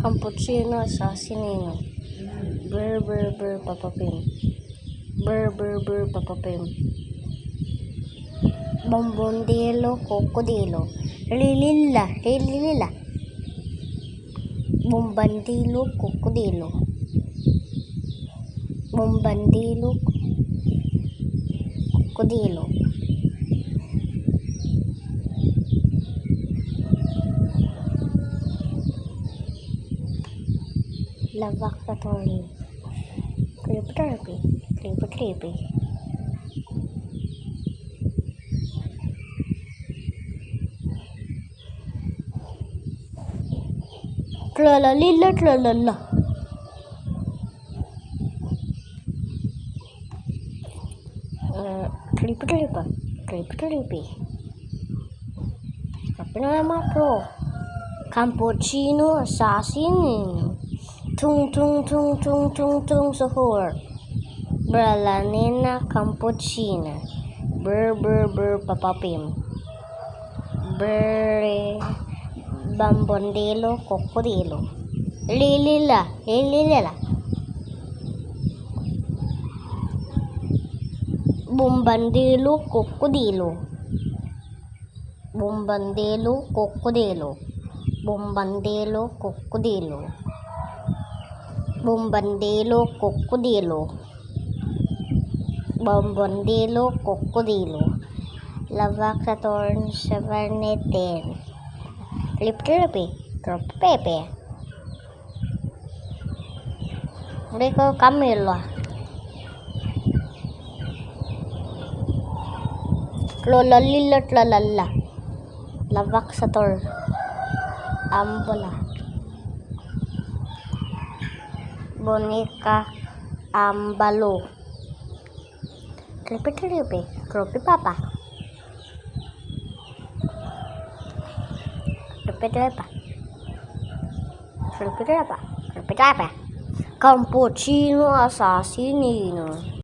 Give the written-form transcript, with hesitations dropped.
Cappuccino assassinino. Brr brr brr papapim. Brr brr brr papapim. Bombondelo cocodilo. Lilila lilila. Bombandilo cocodilo. Bombandilo cocodilo. Lavacatory. Creepy. Tralalila. Creepy. Apa nama pro? Cappuccino assassin. Tung sahur. Bralanina cappuccina. Brr papapim. Brr bambondelo cocodilo. Lilila. Bombandelo cocodilo. Bombandelo cocodilo. Bombandelo cocodilo. Bombandelo cocodilo. Bombandelo cocodilo. Lavacatorn Saverneten. Clip-clippy. Pepe. Rico Camilla. Tlalala. Lavacator. Ambola. Boneka ambalo. Clippy. Croppy papa. Clippy. Cappuccino assassinino.